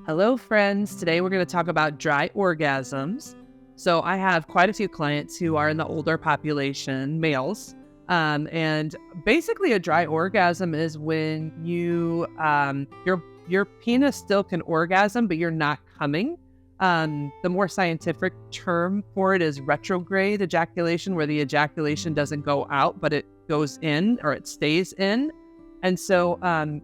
Hello, friends. Today we're going to talk about dry orgasms. So I have quite a few clients who are in the older population, males. And basically a dry orgasm is when your penis still can orgasm, but you're not coming. The more scientific term for it is retrograde ejaculation, where the ejaculation doesn't go out, but it goes in or it stays in. And so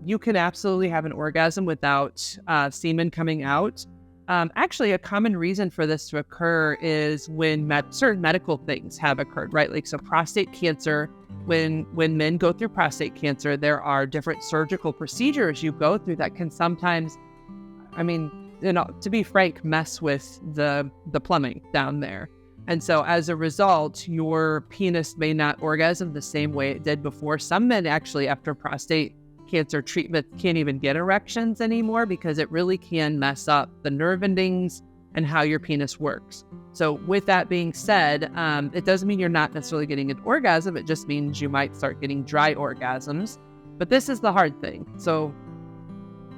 you can absolutely have an orgasm without semen coming out. Actually, a common reason for this to occur is when certain medical things have occurred, right? Like, so prostate cancer, when men go through prostate cancer, there are different surgical procedures you go through that can sometimes, to be frank, mess with the plumbing down there. And so as a result, your penis may not orgasm the same way it did before. Some men actually, after prostate cancer treatment, can't even get erections anymore because it really can mess up the nerve endings and how your penis works. So with that being said, it doesn't mean you're not necessarily getting an orgasm. It just means you might start getting dry orgasms. But this is the hard thing. So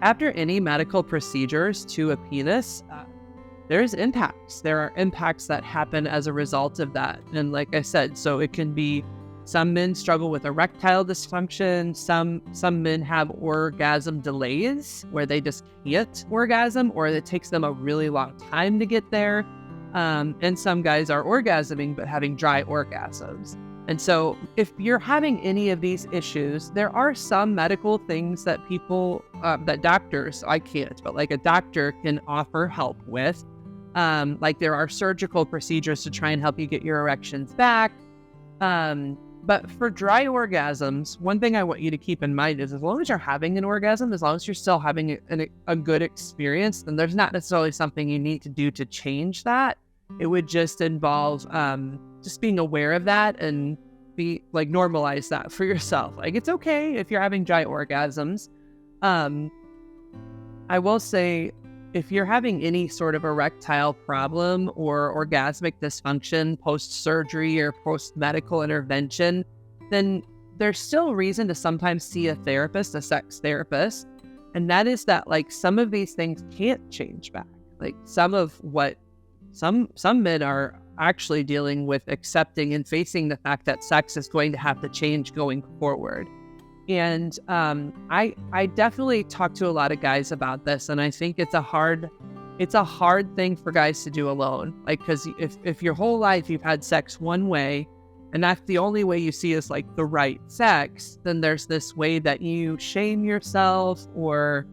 after any medical procedures to a penis, there's impacts. There are impacts that happen as a result of that. And like I said, so it can be some men struggle with erectile dysfunction. Some men have orgasm delays where they just can't orgasm, or it takes them a really long time to get there. And some guys are orgasming but having dry orgasms. And so if you're having any of these issues, there are some medical things that that doctors, I can't, but like a doctor can offer help with. Like there are surgical procedures to try and help you get your erections back. But for dry orgasms, one thing I want you to keep in mind is as long as you're having an orgasm, as long as you're still having a good experience, then there's not necessarily something you need to do to change that. It would just involve just being aware of that and normalize that for yourself. Like, it's okay if you're having dry orgasms. I will say, if you're having any sort of erectile problem or orgasmic dysfunction post-surgery or post-medical intervention, then there's still reason to sometimes see a therapist, a sex therapist. And that is that, like, some of these things can't change back. Like, some men are actually dealing with accepting and facing the fact that sex is going to have to change going forward. And I definitely talk to a lot of guys about this, and I think it's a hard thing for guys to do alone. Like, because if your whole life you've had sex one way, and that's the only way you see is like the right sex, then there's this way that you shame yourself, or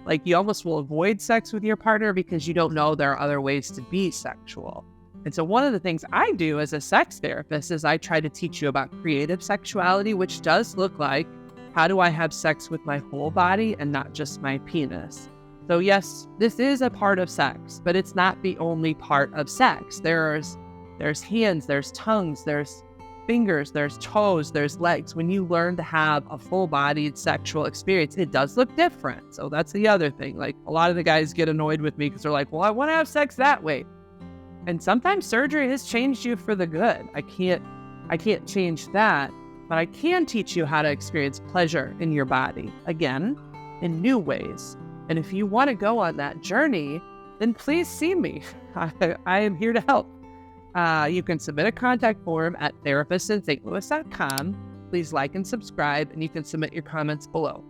like you almost will avoid sex with your partner because you don't know there are other ways to be sexual. And so one of the things I do as a sex therapist is I try to teach you about creative sexuality, which does look like, how do I have sex with my whole body and not just my penis? So yes, this is a part of sex, but it's not the only part of sex. There's hands, there's tongues, there's fingers, there's toes, there's legs. When you learn to have a full-bodied sexual experience, it does look different. So that's the other thing. Like, a lot of the guys get annoyed with me because they're like, well, I want to have sex that way. And sometimes surgery has changed you for the good. I can't change that. But I can teach you how to experience pleasure in your body, again, in new ways. And if you want to go on that journey, then please see me. I am here to help. You can submit a contact form at therapist@stlouis.com. Please like and subscribe, and you can submit your comments below.